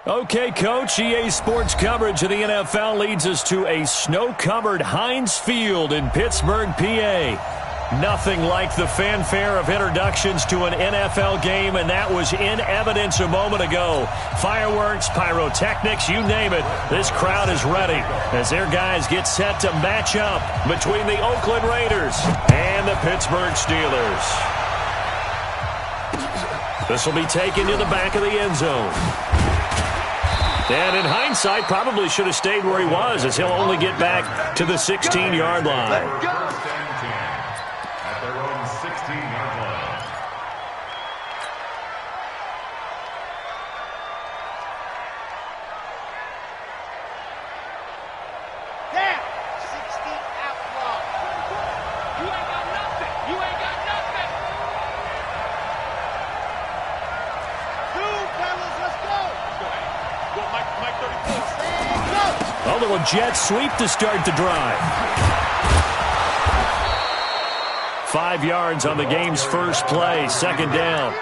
Okay, Coach, EA Sports coverage of the NFL leads us to a snow-covered Heinz Field in Pittsburgh, PA. Nothing like the fanfare of introductions to an NFL game, and that was in evidence a moment ago. Fireworks, pyrotechnics, you name it, this crowd is ready as their guys get set to match up between the Oakland Raiders and the Pittsburgh Steelers. This will be taken to the back of the end zone. And in hindsight, probably should have stayed where he was, as he'll only get back to the 16-yard line. At their own 16-yard line. Damn! 60 outlaw. You ain't got nothing. You ain't got nothing. Two, fellas, let's go. Let's go, hey. Go, Mike 34. Go. A little jet sweep to start the drive. 5 yards on the game's first play, second down.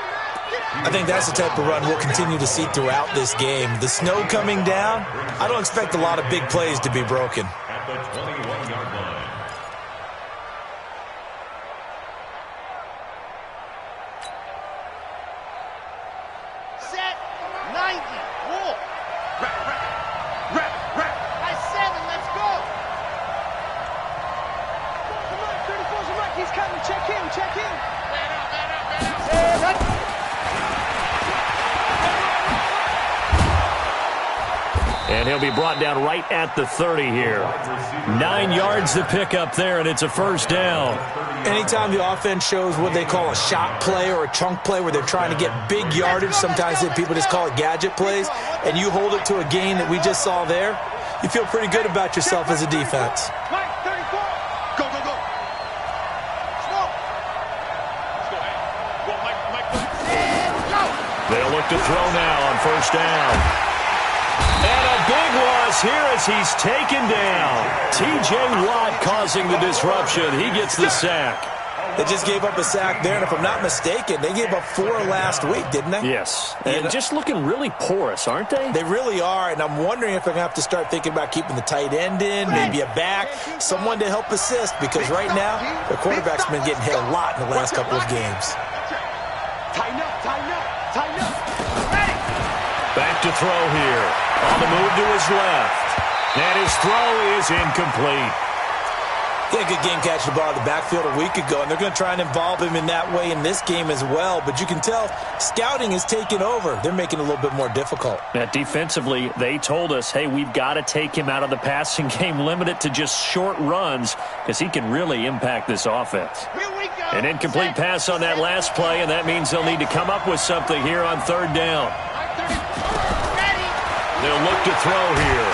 I think that's the type of run we'll continue to see throughout this game. The snow coming down, I don't expect a lot of big plays to be broken. At the 21-yard line. Set. 90. Walk. Rep. High 7. Let's go. He's coming. Check him. Man up. And he'll be brought down right at the 30 here. 9 yards to pick up there, and it's a first down. Anytime the offense shows what they call a shot play or a chunk play where they're trying to get big yardage, sometimes people just call it gadget plays, and you hold it to a gain that we just saw there, you feel pretty good about yourself as a defense. Mike 34. Go. Smoke. Let's go, hey. Go, Mike. Go. They'll look to throw now on first down. And a big loss here as he's taken down. T.J. Watt causing the disruption. He gets the sack. They just gave up a sack there, and if I'm not mistaken, they gave up 4 last week, didn't they? Yes. And just looking really porous, aren't they? They really are, and I'm wondering if they're going to have to start thinking about keeping the tight end in, maybe a back, someone to help assist, because right now, the quarterback's been getting hit a lot in the last couple of games. Tighten up. Back to throw here. On the move to his left. And his throw is incomplete. He had a good game catching the ball in the backfield a week ago, and they're going to try and involve him in that way in this game as well. But you can tell scouting is taking over. They're making it a little bit more difficult. Now, defensively, they told us, hey, we've got to take him out of the passing game, limit it to just short runs, because he can really impact this offense. Here we go. An incomplete pass on that last play, and that means they'll need to come up with something here on third down. They'll look to throw here.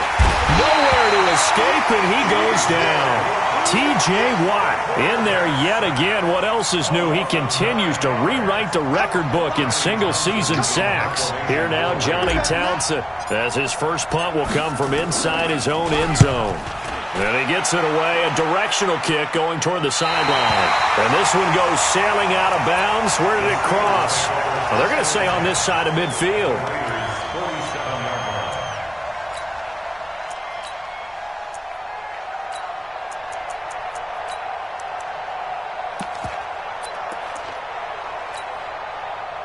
Nowhere to escape, and he goes down. T.J. Watt in there yet again. What else is new? He continues to rewrite the record book in single-season sacks. Here now, Johnny Townsend, as his first punt will come from inside his own end zone. And he gets it away, a directional kick going toward the sideline. And this one goes sailing out of bounds. Where did it cross? Well, they're going to say on this side of midfield.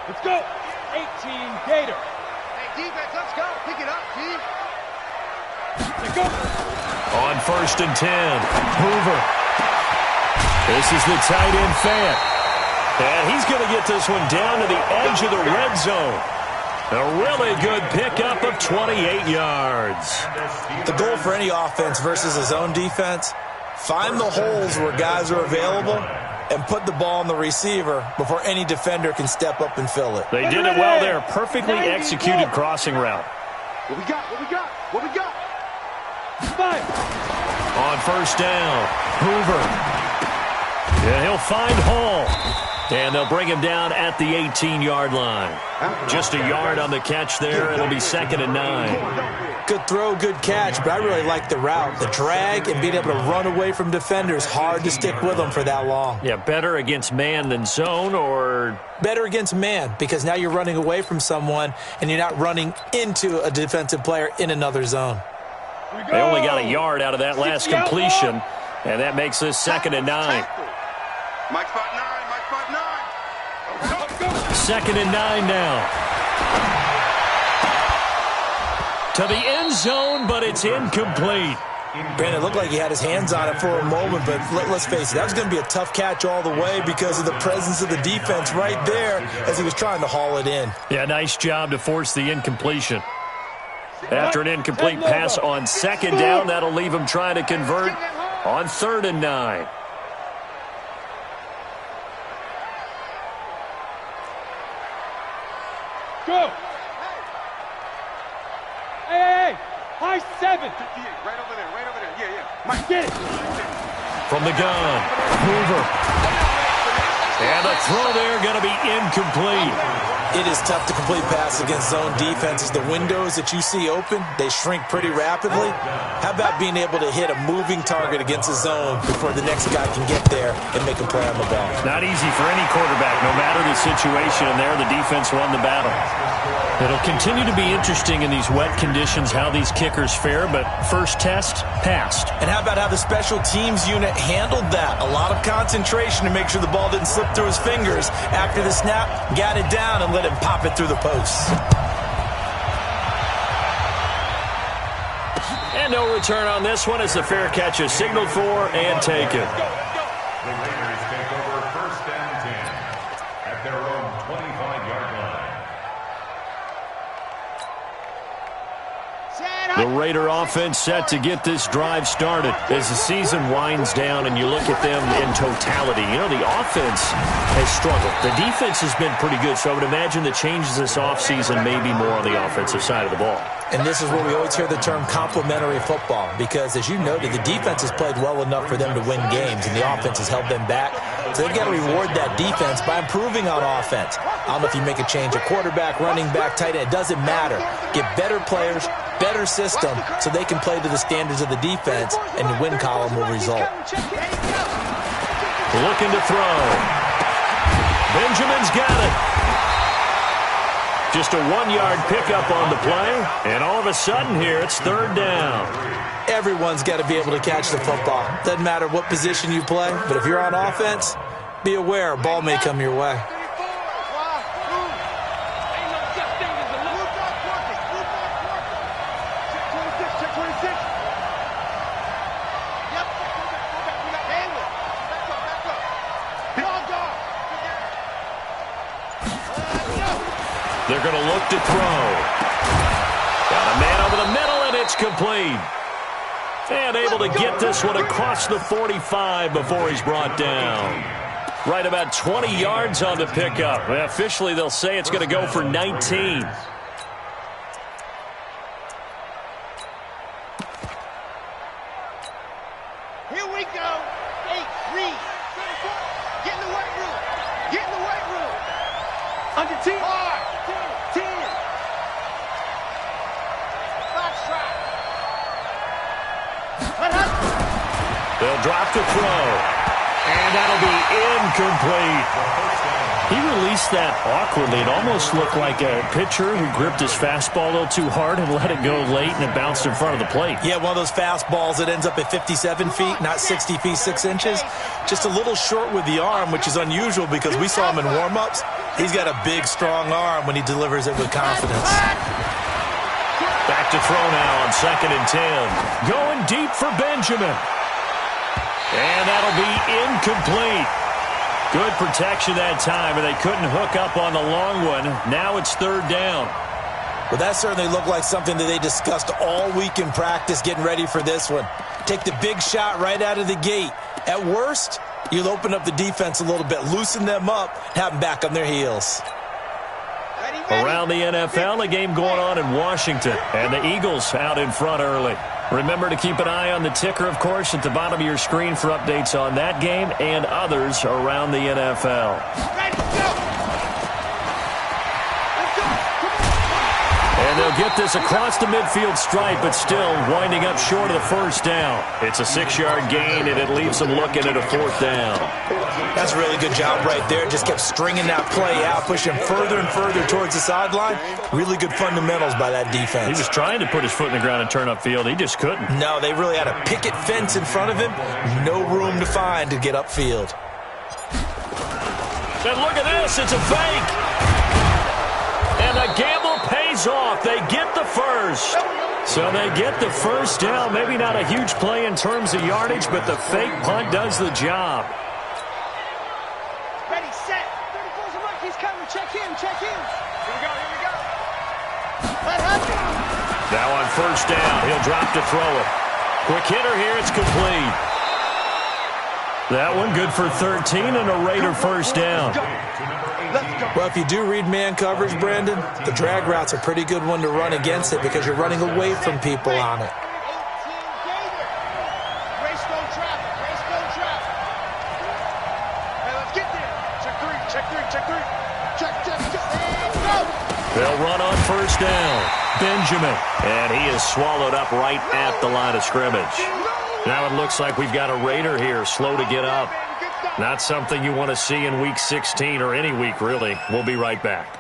Let's go. 18 Gator. Hey, defense, let's go. Pick it up, G. Let's go. On first and 10, Hoover. This is the tight end Fant. And he's going to get this one down to the edge of the red zone. A really good pickup of 28 yards. The goal for any offense versus his own defense, find the holes where guys are available and put the ball on the receiver before any defender can step up and fill it. They did it well there. Perfectly executed crossing route. What we got? Five. On first down, Hoover. And he'll find Hall. And they'll bring him down at the 18-yard line. Just a yard on the catch there. It'll be 2nd and 9. Good throw, good catch, but I really like the route. The drag and being able to run away from defenders, hard to stick with them for that long. Yeah, better against man than zone, or? Better against man, because now you're running away from someone and you're not running into a defensive player in another zone. They only got a yard out of that last completion, and that makes this 2nd and 9. Mike 5-9, Mike 5-9. 2nd and 9 now. To the end zone, but it's incomplete. Brandon, it looked like he had his hands on it for a moment, but let's face it, that was going to be a tough catch all the way because of the presence of the defense right there as he was trying to haul it in. Yeah, nice job to force the incompletion. After an incomplete pass on 2nd down, that'll leave him trying to convert on 3rd and 9. Go! Hey! High 7! Right over there, yeah. Mike, get it! From the gun, Hoover. And the throw there going to be incomplete. It is tough to complete passes against zone defenses. The windows that you see open, they shrink pretty rapidly. How about being able to hit a moving target against a zone before the next guy can get there and make a play on the ball? Not easy for any quarterback, no matter the situation, and there the defense won the battle. It'll continue to be interesting in these wet conditions how these kickers fare, but first test, passed. And how about how the special teams unit handled that? A lot of concentration to make sure the ball didn't slip through his fingers. After the snap, got it down and let him pop it through the posts. And no return on this one as the fair catch is signaled for and taken. The Raiders take over 1st and 10 at their own 25-yard line. The Raider offense set to get this drive started as the season winds down and you look at them in totality. You know, the offense has struggled. The defense has been pretty good, so I would imagine the changes this offseason may be more on the offensive side of the ball. And this is where we always hear the term complementary football because, as you noted, the defense has played well enough for them to win games, and the offense has held them back. So they've got to reward that defense by improving on offense. I don't know if you make a change at quarterback, running back, tight end. It doesn't matter. Get better players, better system, so they can play to the standards of the defense, and the win column will result. Looking to throw. Benjamin's got it. Just a 1-yard pickup on the play, and all of a sudden here it's 3rd down. Everyone's got to be able to catch the football. Doesn't matter what position you play, but if you're on offense, be aware a ball may come your way. They're going to look to throw. Got a man over the middle, and it's complete. And able to get this one across the 45 before he's brought down. Right about 20 yards on the pickup. Officially, they'll say it's going to go for 19. Here we go. 8, read. Get in the weight room. Get in the weight room. Under 10. 10. 5 strike. They'll drop the throw. And that'll be incomplete. He released that awkwardly. It almost looked like a pitcher who gripped his fastball a little too hard and let it go late, and it bounced in front of the plate. Yeah, one of those fastballs that ends up at 57 feet, not 60 feet, 6 inches. Just a little short with the arm, which is unusual because we saw him in warm-ups. He's got a big, strong arm when he delivers it with confidence. Back to throw now on 2nd and 10. Going deep for Benjamin. And that'll be incomplete. Good protection that time, and they couldn't hook up on the long one. Now it's 3rd down. Well, that certainly looked like something that they discussed all week in practice getting ready for this one. Take the big shot right out of the gate. At worst, you'll open up the defense a little bit, loosen them up, have them back on their heels. Around the NFL, a game going on in Washington, and the Eagles out in front early. Remember to keep an eye on the ticker, of course, at the bottom of your screen for updates on that game and others around the NFL. Ready, go! And they'll get this across the midfield stripe, but still winding up short of the first down. It's a 6-yard gain, and it leaves them looking at a 4th down. That's a really good job right there. Just kept stringing that play out, pushing further and further towards the sideline. Really good fundamentals by that defense. He was trying to put his foot in the ground and turn upfield. He just couldn't. No, they really had a picket fence in front of him. No room to find to get upfield. And look at this. It's a fake. And the gamble pays off. They get the first. So they get the first down. Maybe not a huge play in terms of yardage, but the fake punt does the job. Ready, set. 34's a rush. He's coming. Check in, check in. Here we go, here we go. What happened? Now on first down, he'll drop to throw it. Quick hitter here. It's complete. That one good for 13 and a Raider first down. Well, if you do read man coverage, Brandon, the drag route's a pretty good one to run against it because you're running away from people on it. 18 Gator. Race no traffic, race no traffic. Hey, let's get there. Check three, check three, check three. Check, check, check. And go. They'll run on first down. Benjamin. And he is swallowed up right at the line of scrimmage. Now it looks like we've got a Raider here, slow to get up. Not something you want to see in Week 16 or any week, really. We'll be right back.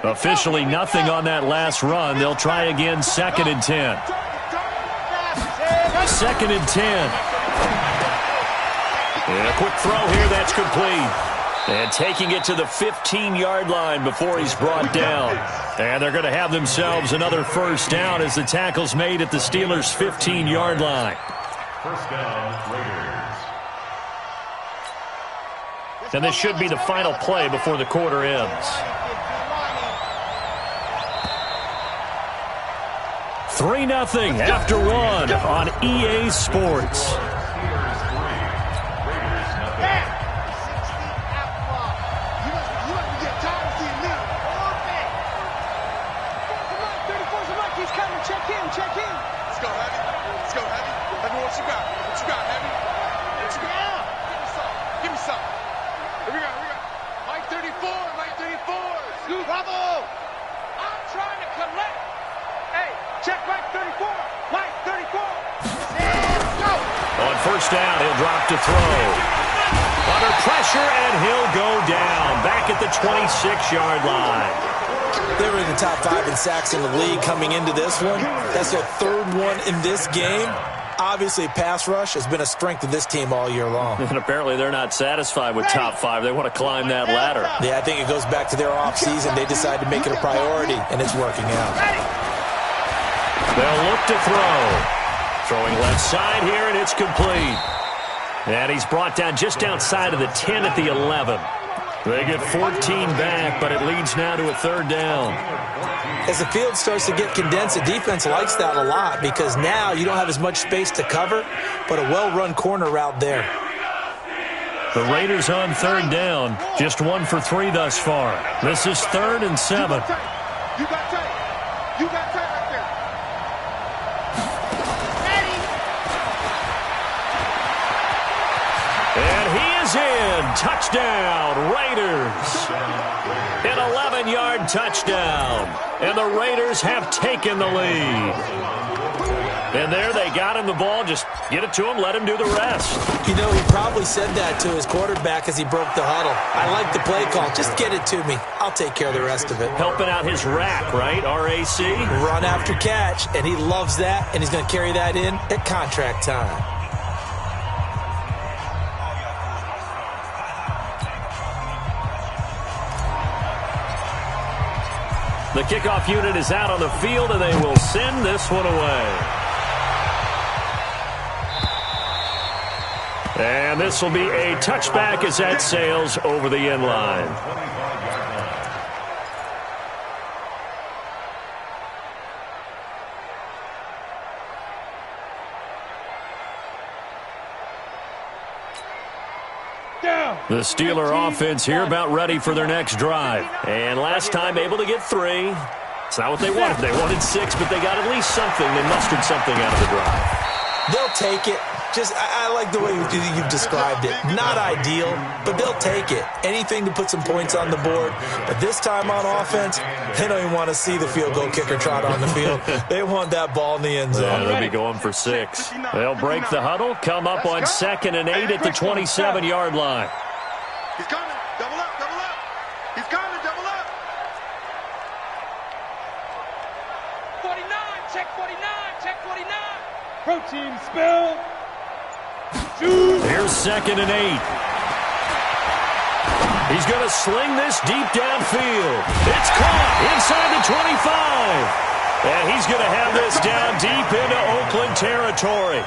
Officially nothing on that last run. They'll try again, 2nd and 10. 2nd and 10. And a quick throw here, that's complete. And taking it to the 15-yard line before he's brought down. And they're going to have themselves another first down as the tackle's made at the Steelers' 15-yard line. First down, Raiders. And this should be the final play before the quarter ends. 3-0 after 1 on EA Sports. First down, he'll drop to throw. Under pressure, and he'll go down. Back at the 26-yard line. They were in the top 5 in sacks in the league coming into this one. That's their 3rd one in this game. Obviously, pass rush has been a strength of this team all year long. And apparently they're not satisfied with top 5. They want to climb that ladder. Yeah, I think it goes back to their offseason. They decided to make it a priority, and it's working out. They'll look to throw. Throwing left side here, and it's complete. And he's brought down just outside of the 10 at the 11. They get 14 back, but it leads now to a 3rd down. As the field starts to get condensed, the defense likes that a lot because now you don't have as much space to cover, but a well-run corner route there. The Raiders on 3rd down, just 1 for 3 thus far. This is 3rd and 7. You got tight. You got tight right there. And he is in. Touchdown, Raiders. An 11-yard touchdown. And the Raiders have taken the lead. And there they got him the ball. Just get it to him, let him do the rest. You know, he probably said that to his quarterback as he broke the huddle. I like the play call. Just get it to me. I'll take care of the rest of it. Helping out his rack, right? R-A-C? Run after catch. And he loves that, and he's going to carry that in at contract time. The kickoff unit is out on the field, and they will send this one away. And this will be a touchback as that sails over the end line. The Steeler offense here about ready for their next drive. And last time able to get 3. It's not what they wanted. They wanted 6, but they got at least something. They mustered something out of the drive. They'll take it. I like the way you've described it. Not ideal, but they'll take it. Anything to put some points on the board. But this time on offense, they don't even want to see the field goal kicker trot on the field. They want that ball in the end zone. Yeah, they'll be going for 6. They'll break the huddle, come up on 2nd and 8 at the 27-yard line. He's coming. Double up, double up. He's coming, double up. 49, check 49, check 49. Protein spill. Here's 2nd and 8. He's going to sling this deep downfield. It's caught inside the 25. And he's going to have this down deep into Oakland territory.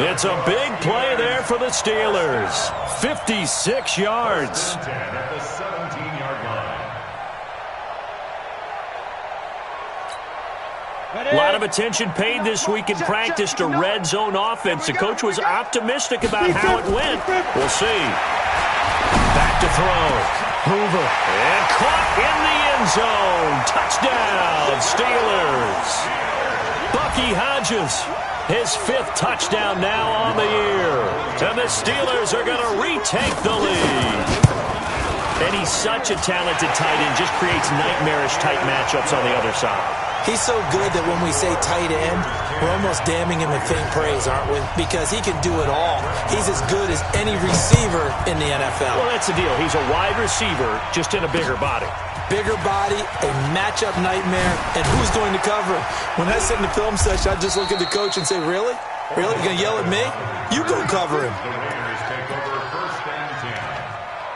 It's a big play there for the Steelers. 56 yards. At the 17-yard line. A lot of attention paid this week in practice to red zone offense. The coach was optimistic about how it went. We'll see. Back to throw. Hoover. And caught in the end zone. Touchdown, Steelers. Bucky Hodges, his 5th touchdown now on the year. And the Steelers are going to retake the lead. And he's such a talented tight end, just creates nightmarish tight matchups on the other side. He's so good that when we say tight end, we're almost damning him with faint praise, aren't we? Because he can do it all. He's as good as any receiver in the NFL. Well, that's the deal. He's a wide receiver, just in a bigger body. Bigger body, a matchup nightmare, and who's going to cover him? When I sit in the film session, I just look at the coach and say, really? Really? You going to yell at me? You go cover him. The Raiders take over 1st and 10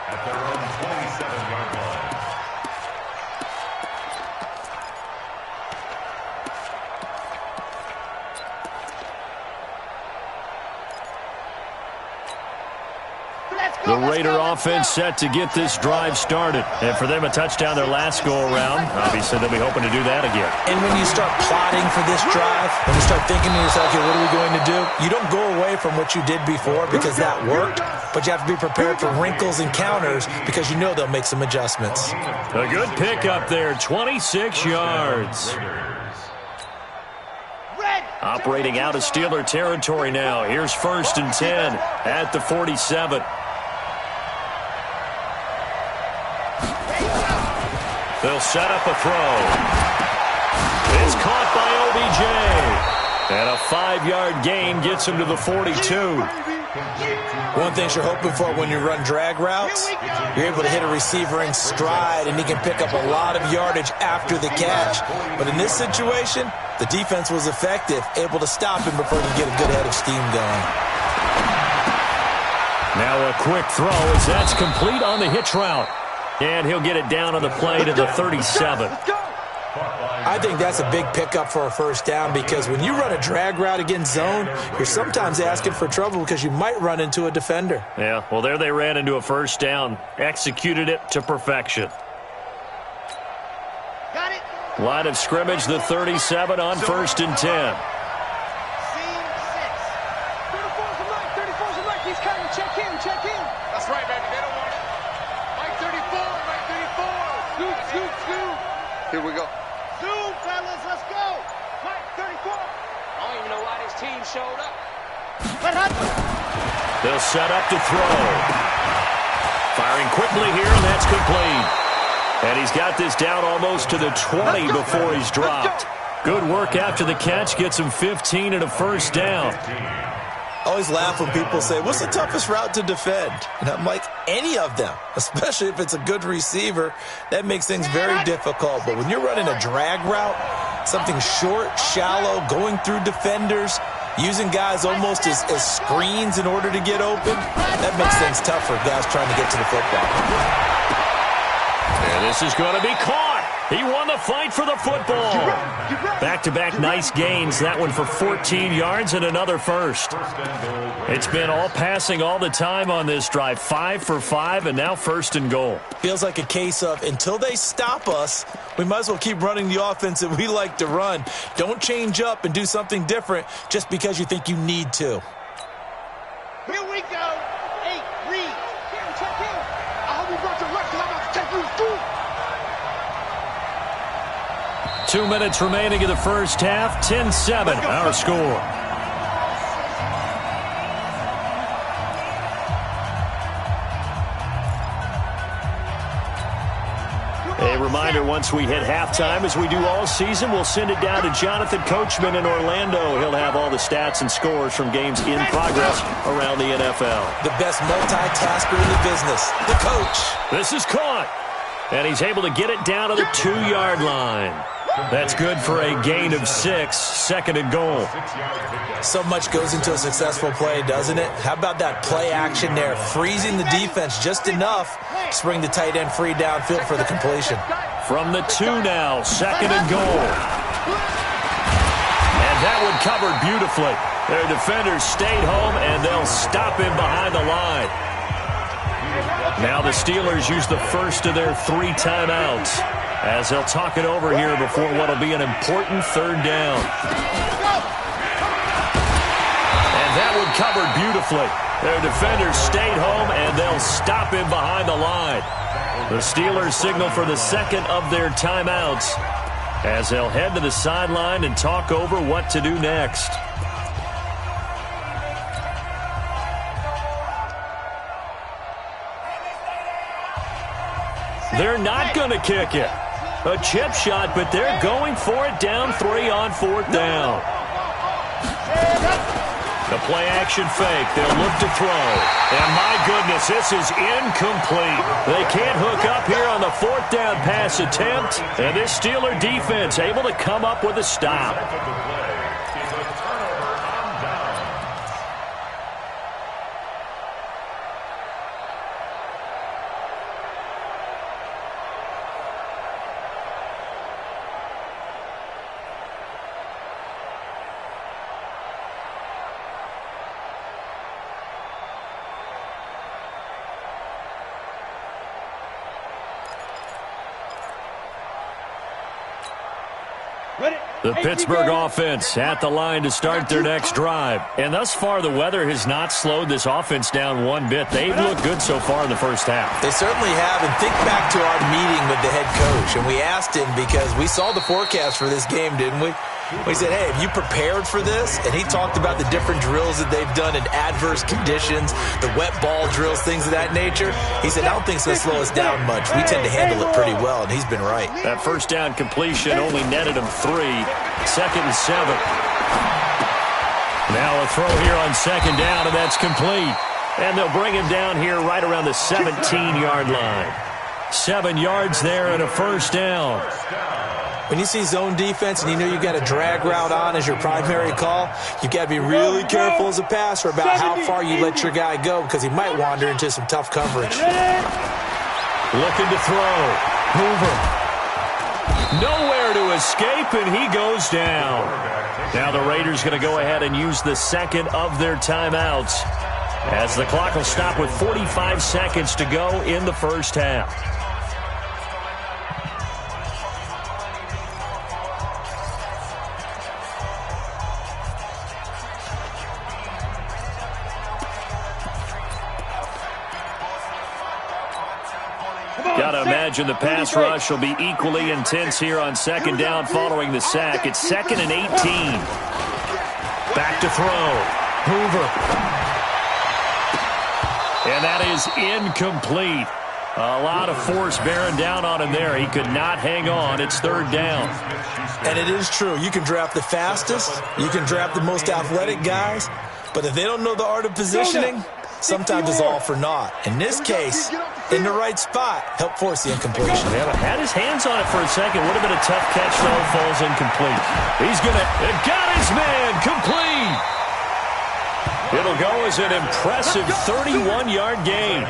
at their own 27-yard line. The Raider offense set to get this drive started. And for them, a touchdown their last go-around. Obviously, they'll be hoping to do that again. And when you start plotting for this drive, when you start thinking to yourself, okay, what are we going to do? You don't go away from what you did before because that worked, but you have to be prepared for wrinkles and counters because you know they'll make some adjustments. A good pickup there, 26 yards. Operating out of Steeler territory now. Here's 1st and 10 at the 47. They'll set up a throw. It's caught by OBJ. And a 5-yard gain gets him to the 42. One thing you're hoping for when you run drag routes, you're able to hit a receiver in stride, and he can pick up a lot of yardage after the catch. But in this situation, the defense was effective, able to stop him before he could get a good head of steam going. Now a quick throw as that's complete on the hitch route. And he'll get it down on the play to the 37. I think that's a big pickup for a 1st down because when you run a drag route against zone, you're sometimes asking for trouble because you might run into a defender. Yeah, well, there they ran into a 1st down. Executed it to perfection. Got it. Line of scrimmage, the 37 on 1st and 10. Seam 6. 34's a right, 34's a right. He's coming. Check in, check in. That's right, baby. They don't want it. Mike 34, Mike 34. Scoot, scoot, scoot. Here we go. Zoom, fellas, let's go. Mike 34. I don't even know why this team showed up. What happened? They'll set up to throw. Firing quickly here, and that's complete. And he's got this down almost to the 20 before he's dropped. Good work after the catch. Gets him 15 and a 1st down. I always laugh when people say, what's the toughest route to defend? And I'm like, any of them, especially if it's a good receiver. That makes things very difficult. But when you're running a drag route, something short, shallow, going through defenders, using guys almost as screens in order to get open, that makes things tough for guys trying to get to the football. And this is going to be caught. He won the fight for the football. Back-to-back nice gains. That one for 14 yards and another 1st. It's been all passing all the time on this drive. 5 for 5 and now 1st and goal. Feels like a case of until they stop us, we might as well keep running the offense that we like to run. Don't change up and do something different just because you think you need to. Here we go. 8, read. 2 minutes remaining in the first half. 10-7, our score. A reminder, once we hit halftime, as we do all season, we'll send it down to Jonathan Coachman in Orlando. He'll have all the stats and scores from games in progress around the NFL. The best multitasker in the business, the coach. This is caught, and he's able to get it down to the 2-yard line. That's good for a gain of 6, second and goal. So much goes into a successful play, doesn't it? How about that play action there, freezing the defense just enough to bring the tight end free downfield for the completion. From the 2 now, second and goal. And that one covered beautifully. Their defenders stayed home, and they'll stop him behind the line. Now the Steelers use the first of their 3 timeouts, as they'll talk it over here before what will be an important 3rd down. And that one covered beautifully. Their defenders stayed home, and they'll stop him behind the line. The Steelers signal for the second of their timeouts, as they'll head to the sideline and talk over what to do next. They're not going to kick it. A chip shot, but they're going for it down 3 on 4th down. The play action fake. They'll look to throw. And my goodness, this is incomplete. They can't hook up here on the 4th down pass attempt. And this Steeler defense able to come up with a stop. The Pittsburgh offense at the line to start their next drive. And thus far, the weather has not slowed this offense down one bit. They've looked good so far in the first half. They certainly have. And think back to our meeting with the head coach. And we asked him, because we saw the forecast for this game, didn't we? We said, hey, have you prepared for this? And he talked about the different drills that they've done in adverse conditions, the wet ball drills, things of that nature. He said, I don't think it's going to slow us down much. We tend to handle it pretty well, and he's been right. That first down completion only netted him 3. 2nd and 7. Now a throw here on 2nd down, and that's complete. And they'll bring him down here right around the 17-yard line. 7 yards there and a first down. When you see zone defense and you know you got a drag route on as your primary call, you've got to be really careful as a passer about how far you let your guy go, because he might wander into some tough coverage. Looking to throw. Hoover. Nowhere to escape, and he goes down. Now the Raiders going to go ahead and use the second of their timeouts, as the clock will stop with 45 seconds to go in the first half. Got to imagine the pass rush will be equally intense here on 2nd down following the sack. It's 2nd and 18. Back to throw. Hoover. And that is incomplete. A lot of force bearing down on him there. He could not hang on. It's 3rd down. And it is true. You can draft the fastest. You can draft the most athletic guys. But if they don't know the art of positioning, sometimes it's all for naught. In this case, in the right spot, help force the incompletion. Yeah, had his hands on it for a second. Would have been a tough catch, though. Falls incomplete. He's going to... got his man. Complete. It'll go as an impressive 31-yard gain.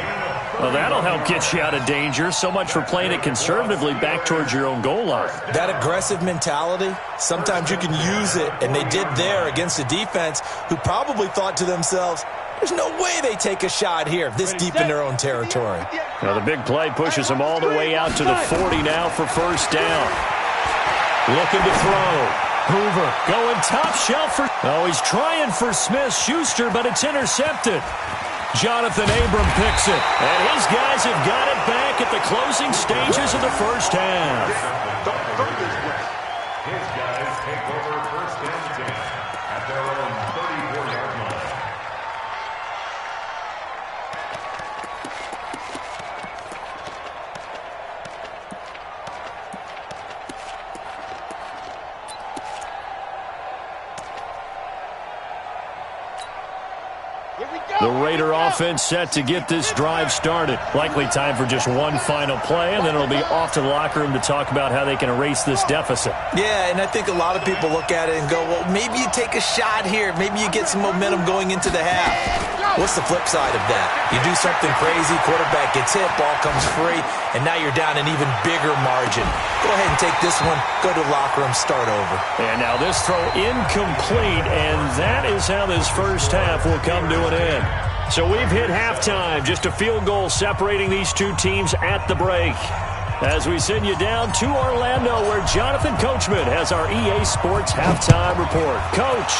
Well, that'll help get you out of danger. So much for playing it conservatively back towards your own goal line. That aggressive mentality, sometimes you can use it, and they did there against a defense who probably thought to themselves, there's no way they take a shot here this deep in their own territory. Now the big play pushes them all the way out to the 40 now for first down. Looking to throw. Hoover going top shelf for... Oh, he's trying for Smith-Schuster, but it's intercepted. Jonathan Abram picks it, and his guys have got it back at the closing stages of the first half. His guys take over first and 10 at their own 34-yard line. The Raider offense set to get this drive started. Likely time for just one final play, and then it'll be off to the locker room to talk about how they can erase this deficit. Yeah, and I think a lot of people look at it and go, well, maybe you take a shot here. Maybe you get some momentum going into the half. What's the flip side of that? You do something crazy, quarterback gets hit, ball comes free, and now you're down an even bigger margin. Go ahead and take this one, go to the locker room, start over. And now this throw incomplete, and that is how this first half will come to an end. So we've hit halftime, just a field goal separating these two teams at the break. As we send you down to Orlando, where Jonathan Coachman has our EA Sports Halftime Report. Coach,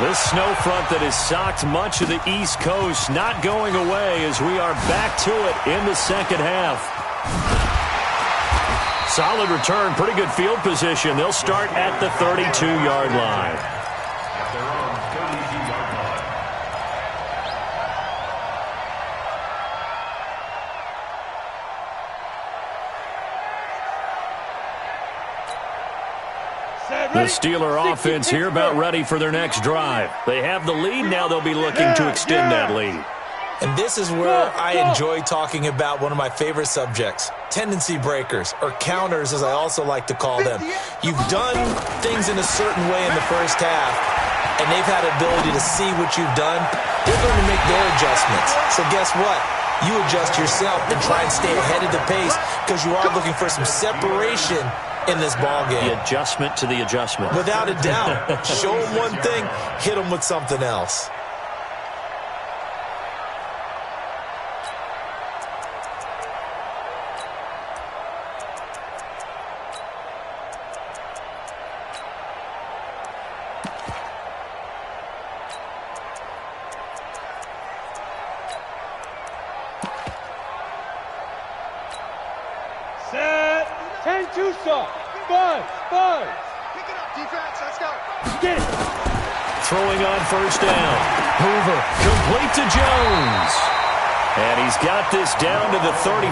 this snow front that has socked much of the East Coast not going away as we are back to it in the second half. Solid return, pretty good field position. They'll start at the 32-yard line. The Steeler offense here about ready for their next drive. They have the lead. Now they'll be looking to extend that lead. And this is where I enjoy talking about one of my favorite subjects, tendency breakers, or counters as I also like to call them. You've done things in a certain way in the first half, and they've had the ability to see what you've done. They're going to make their adjustments. So guess what? You adjust yourself and try and stay ahead of the pace because you are looking for some separation in this ball game. The adjustment to the adjustment. Without a doubt. Show them one thing, hit them with something else. Set. 10-2 stop. Buzz. Pick it up, defense. Let's go. Get it. Throwing on first down. Hoover complete to Jones. And he's got this down to the 35.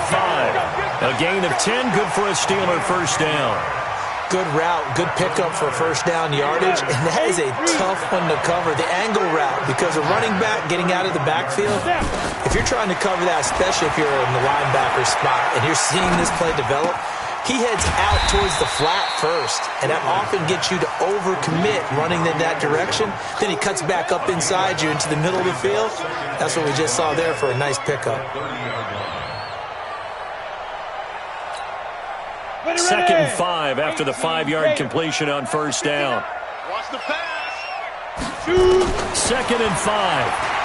A gain of 10, good for a Steeler first down. Good route, good pickup for first down yardage, and that is a tough one to cover, the angle route, because a running back getting out of the backfield, if you're trying to cover that, especially if you're in the linebacker spot and you're seeing this play develop, he heads out towards the flat first, and that often gets you to overcommit running in that direction. Then he cuts back up inside you into the middle of the field. That's what we just saw there for a nice pickup. Second and 5 after the 5-yard completion on first down. Watch the pass. Second and 5.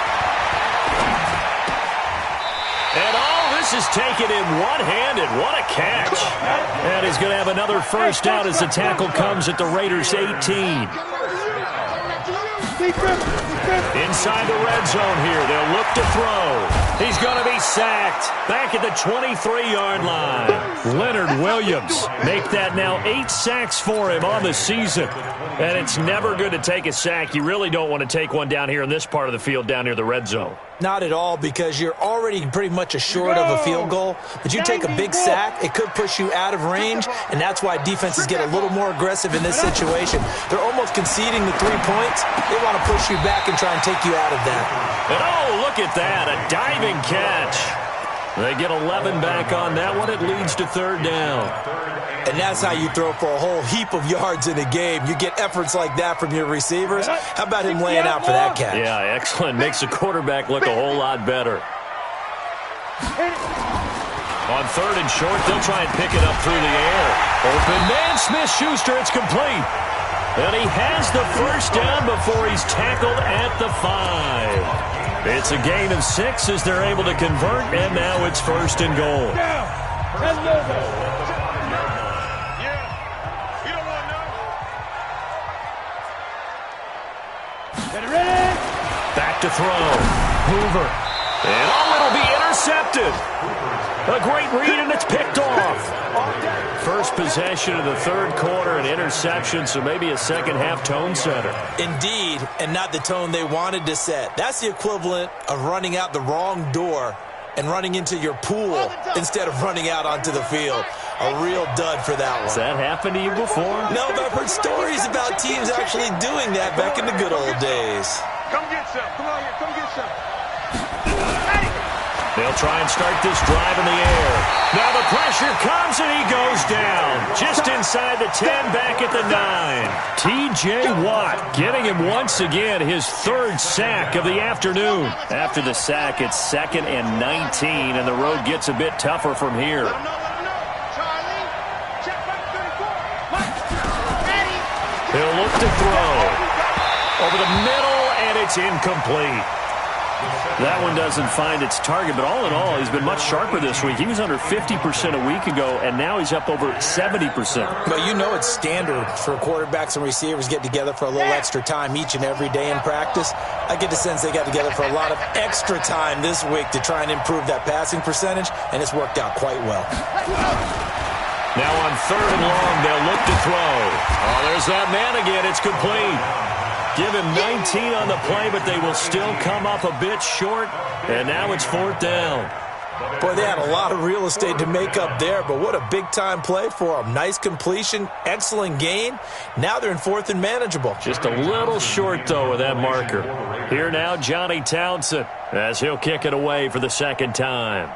And all this is taken in one-handed. What a catch. And he's going to have another first down as the tackle comes at the Raiders' 18. Inside the red zone here. They'll look to throw. He's going to be sacked. Back at the 23-yard line. Leonard Williams make that now 8 sacks for him on the season. And it's never good to take a sack. You really don't want to take one down here in this part of the field down near the red zone. Not at all, because you're already pretty much assured of a field goal. But you take a big sack, it could push you out of range, and that's why defenses get a little more aggressive in this situation. They're almost conceding the 3 points. They want to push you back and try and take you out of that. And oh, look at that, a diving catch. They get 11 back on that one. It leads to third down. And that's how you throw for a whole heap of yards in a game. You get efforts like that from your receivers. How about him laying out for that catch? Yeah, excellent. Makes the quarterback look a whole lot better. On third and short, they'll try and pick it up through the air. Open man, Smith-Schuster, it's complete. And he has the first down before he's tackled at the 5. It's a gain of 6 as they're able to convert, and now it's first and goal. Back to throw. Hoover. And it'll be intercepted. A great read, and it's picked off. First possession of the third quarter, an interception, so maybe a second-half tone setter. Indeed, and not the tone they wanted to set. That's the equivalent of running out the wrong door and running into your pool instead of running out onto the field. A real dud for that one. Has that happened to you before? No, but I've heard stories about teams actually doing that back in the good old days. Come get some. Come on here. Come get some. They'll try and start this drive in the air. Now the pressure comes and he goes down. Just inside the 10, back at the 9. T.J. Watt getting him once again his third sack of the afternoon. After the sack, it's 2nd and 19, and the road gets a bit tougher from here. Charlie, check back 34. He'll look to throw. Over the middle, and it's incomplete. That one doesn't find its target, but all in all, he's been much sharper this week. He was under 50% a week ago, and now he's up over 70%. But you know it's standard for quarterbacks and receivers get together for a little extra time each and every day in practice. I get the sense they got together for a lot of extra time this week to try and improve that passing percentage, and it's worked out quite well. Now on 3rd and long, they'll look to throw. Oh, there's that man again. It's complete. Give him 19 on the play, but they will still come up a bit short, and now it's 4th down. Boy, they had a lot of real estate to make up there, but what a big-time play for them. Nice completion, excellent gain. Now they're in 4th and manageable. Just a little short, though, of that marker. Here now, Johnny Townsend, as he'll kick it away for the 2nd time.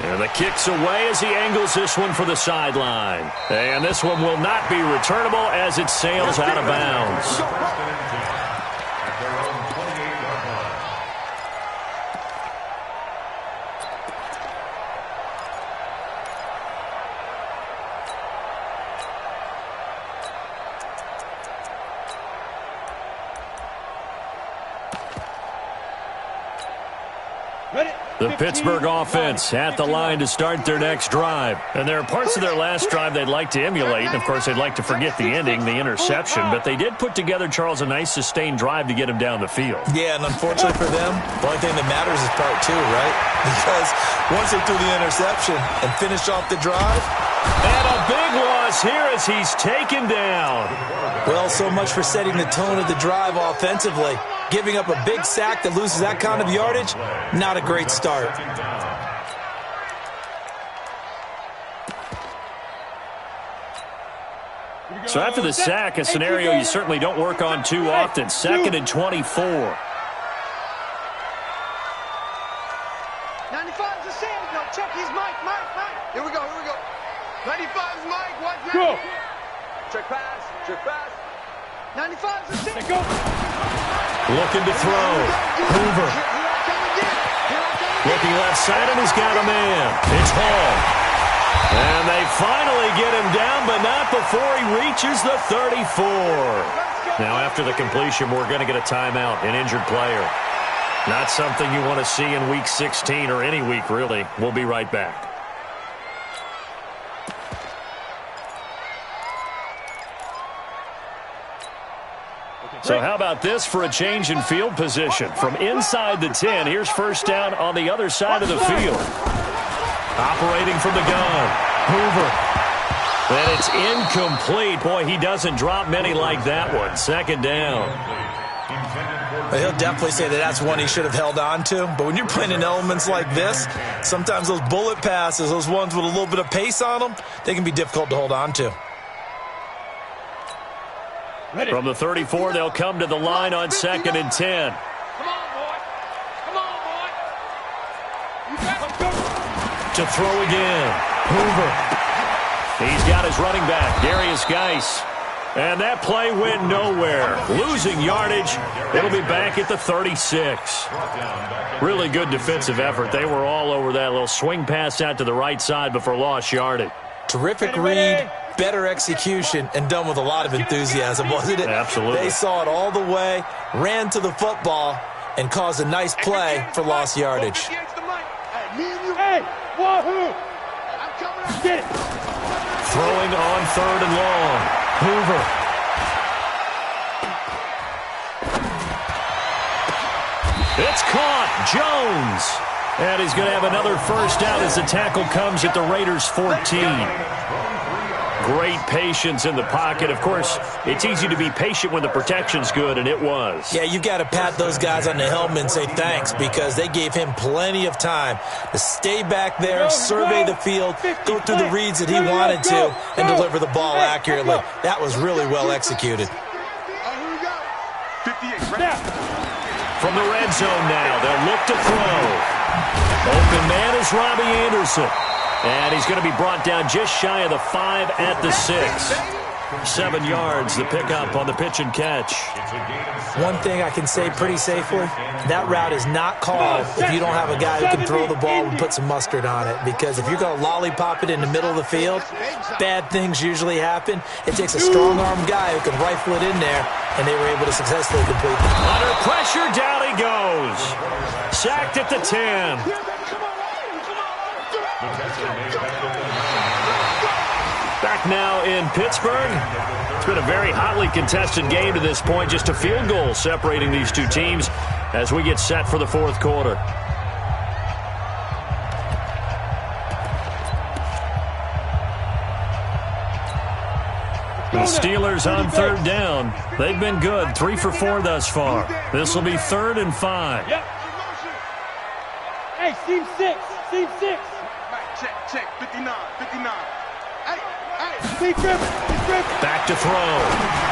And the kick's away as he angles this one for the sideline. And this one will not be returnable as it sails out of bounds. At their own 28-yard line. The Pittsburgh offense at the line to start their next drive. And there are parts of their last drive they'd like to emulate. And, of course, they'd like to forget the ending, the interception. But they did put together, Charles, a nice sustained drive to get him down the field. Yeah, and unfortunately for them, the only thing that matters is part 2, right? Because once they threw the interception and finished off the drive. And a big loss here as he's taken down. Well, so much for setting the tone of the drive offensively. Giving up a big sack that loses that kind of yardage, not a great start. So after the sack, a scenario you certainly don't work on too often. 2nd and 24. 95's the same. No, check his Mike. Here we go. 95's Mike. What's that? Go. Check pass. 95's the same. Go. Looking to throw. Hoover. Looking left side, and he's got a man. It's Hall. And they finally get him down, but not before he reaches the 34. Now, after the completion, we're going to get a timeout, an injured player. Not something you want to see in Week 16 or any week, really. We'll be right back. So how about this for a change in field position? From inside the 10, here's 1st down on the other side of the field. Operating from the gun, Hoover. And it's incomplete. Boy, he doesn't drop many like that one. 2nd down. He'll definitely say that that's one he should have held on to. But when you're playing in elements like this, sometimes those bullet passes, those ones with a little bit of pace on them, they can be difficult to hold on to. From the 34, they'll come to the line on 2nd and 10. Come on, boy. To throw again, Hoover. He's got his running back, Darius Geis. And that play went nowhere. Losing yardage. It'll be back at the 36. Really good defensive effort. They were all over that little swing pass out to the right side before lost yardage. Terrific read, better execution, and done with a lot of enthusiasm, wasn't it? Absolutely. They saw it all the way, ran to the football, and caused a nice play for lost yardage. Hey, wahoo! Get it. Throwing on 3rd and long. Hoover. It's caught. Jones. And he's going to have another first down as the tackle comes at the Raiders' 14. Great patience in the pocket. Of course, it's easy to be patient when the protection's good, and it was. Yeah, you got to pat those guys on the helmet and say thanks because they gave him plenty of time to stay back there, survey the field, go through the reads that he wanted to, and deliver the ball accurately. That was really well executed. From the red zone now, they'll look to throw. Open man is Robbie Anderson. And he's going to be brought down just shy of the 5 at the 6. 7 yards, the pickup on the pitch and catch. One thing I can say pretty safely, that route is not called if you don't have a guy who can throw the ball and put some mustard on it. Because if you're going to lollipop it in the middle of the field, bad things usually happen. It takes a strong-armed guy who can rifle it in there, and they were able to successfully complete it. Under pressure, down he goes. Sacked at the 10. Back now in Pittsburgh. It's been a very hotly contested game to this point. Just a field goal separating these two teams as we get set for the fourth quarter. The Steelers on third down. They've been good. 3 for 4 thus far. This will be 3rd and 5. Yep. Hey, seam 6. Seam 6. Check. 59. Back to throw.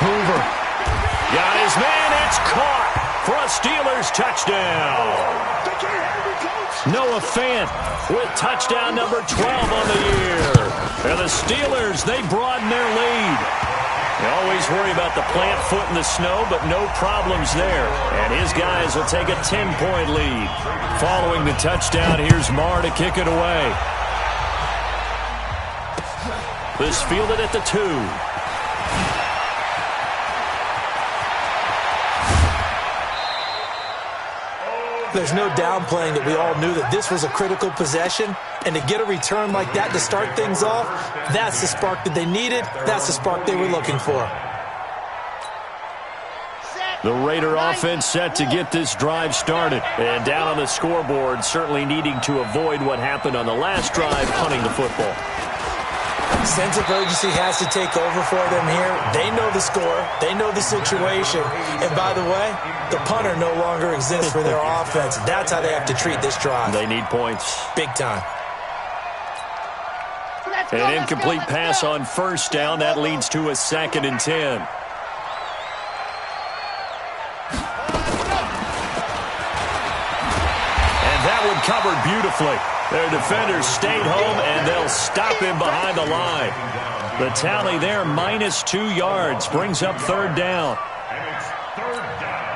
Hoover. Got his man. It's caught for a Steelers touchdown. Noah Fant with touchdown number 12 on the year. And the Steelers, they broaden their lead. You always worry about the plant foot in the snow, but no problems there. And his guys will take a 10-point lead. Following the touchdown, here's Marr to kick it away. This fielded at the 2. There's no downplaying that we all knew that this was a critical possession, and to get a return like that to start things off, that's the spark that they needed. That's the spark they were looking for. The Raider offense set to get this drive started. And down on the scoreboard, certainly needing to avoid what happened on the last drive, punting the football. Sense of urgency has to take over for them here. They know the score. They know the situation. And by the way, the punter no longer exists for their offense. That's how they have to treat this drive. They need points. Big time. An incomplete pass on first down. That leads to a 2nd and 10. And that one covered beautifully. Their defenders stayed home, and they'll stop him behind the line. The tally there, -2 yards, brings up 3rd down. And it's 3rd down.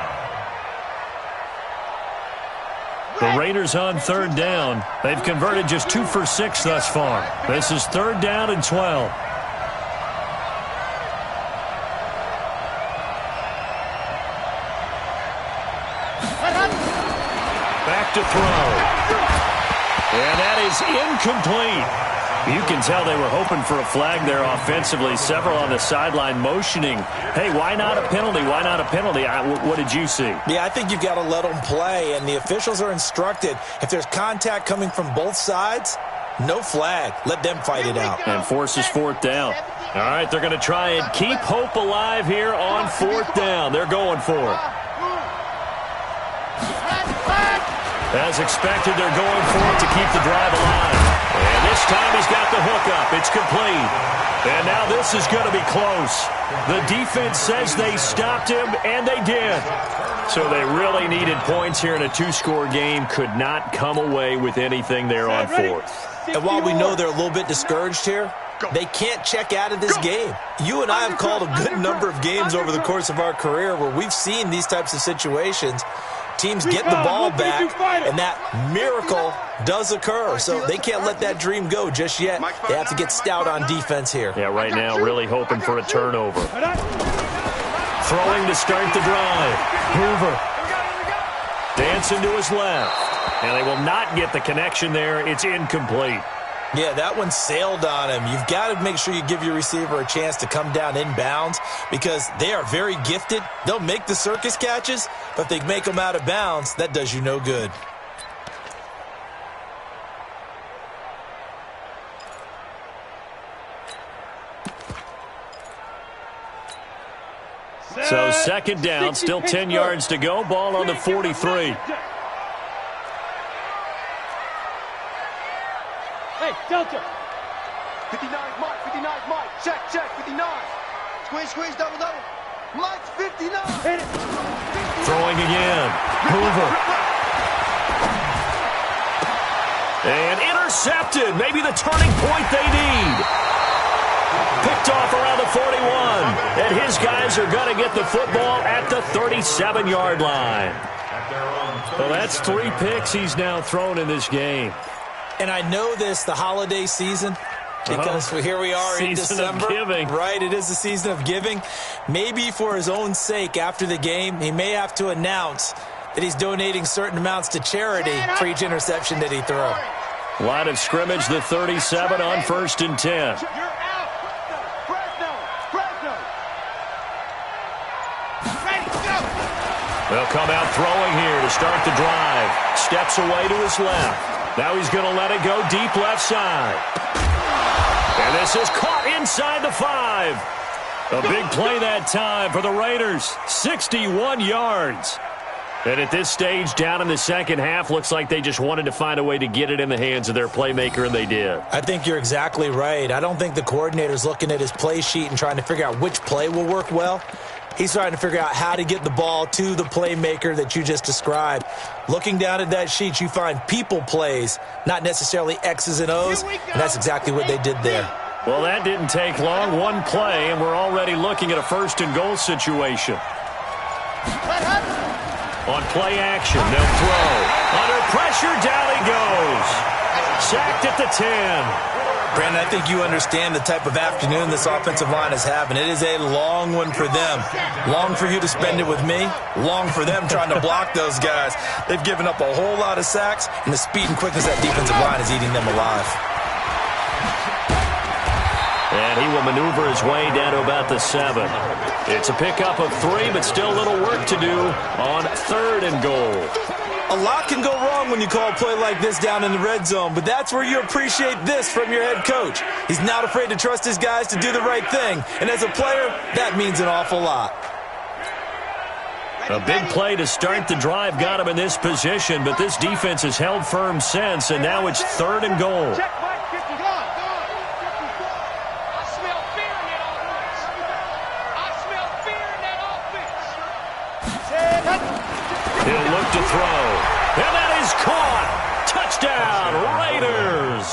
The Raiders on 3rd down. They've converted just 2 for 6 thus far. This is 3rd down and 12. Back to throw. And that is incomplete. You can tell they were hoping for a flag there offensively. Several on the sideline motioning, hey, why not a penalty? Why not a penalty? What did you see? Yeah, I think you've got to let them play, and the officials are instructed. If there's contact coming from both sides, no flag. Let them fight it out. And forces 4th down. All right, they're going to try and keep hope alive here on 4th down. They're going for it. As expected, they're going for it to keep the drive alive. And this time he's got the hook up. It's complete. And now this is going to be close. The defense says they stopped him, and they did. So they really needed points here in a 2-score game. Could not come away with anything there on 4th. And while we know they're a little bit discouraged here, they can't check out of this game. You and I have called a good number of games over the course of our career where we've seen these types of situations. Teams get the ball back, and that miracle does occur. So they can't let that dream go just yet. They have to get stout on defense here. Yeah, right now really hoping for a turnover. Throwing to start the drive. Hoover. Dancing to his left. And they will not get the connection there. It's incomplete. Yeah, that one sailed on him. You've got to make sure you give your receiver a chance to come down inbounds because they are very gifted. They'll make the circus catches, but if they make them out of bounds, that does you no good. second down, still 10 yards to go. Ball on the 43. Hey, Delta. 59, Mike. 59, Mike. Check, 59. Squeeze, double. Mike's 59. Hit it. Throwing again. Hoover. And intercepted. Maybe the turning point they need. Picked off around the 41. And his guys are going to get the football at the 37-yard line. Well, that's 3 picks he's now thrown in this game. And I know this, the holiday season, because here we are in December. Season of giving. Right, it is the season of giving. Maybe for his own sake after the game, he may have to announce that he's donating certain amounts to charity for each interception that he throws. Line of scrimmage, the 37 on 1st and 10. You're out. Fresno. Ready, go. They'll come out throwing here to start the drive. Steps away to his left. Now he's going to let it go deep left side. And this is caught inside the 5. A big play that time for the Raiders. 61 yards. And at this stage, down in the second half, looks like they just wanted to find a way to get it in the hands of their playmaker, and they did. I think you're exactly right. I don't think the coordinator's looking at his play sheet and trying to figure out which play will work well. He's trying to figure out how to get the ball to the playmaker that you just described. Looking down at that sheet, you find people plays, not necessarily X's and O's, and that's exactly what they did there. Well, that didn't take long. One play, and we're already looking at a 1st and goal situation. On play action, they'll throw. Under pressure, down he goes. Sacked at the 10. Brandon, I think you understand the type of afternoon this offensive line is having. It is a long one for them. Long for you to spend it with me. Long for them trying to block those guys. They've given up a whole lot of sacks, and the speed and quickness of that defensive line is eating them alive. And he will maneuver his way down to about the 7. It's a pickup of 3, but still a little work to do on 3rd and goal. A lot can go wrong when you call a play like this down in the red zone, but that's where you appreciate this from your head coach. He's not afraid to trust his guys to do the right thing, and as a player, that means an awful lot. A big play to start the drive got him in this position, but this defense has held firm since, and now it's 3rd and goal. Check, Mike. 50. Go. I smell fear in that offense. He'll look to throw. And that is caught. Touchdown, Raiders.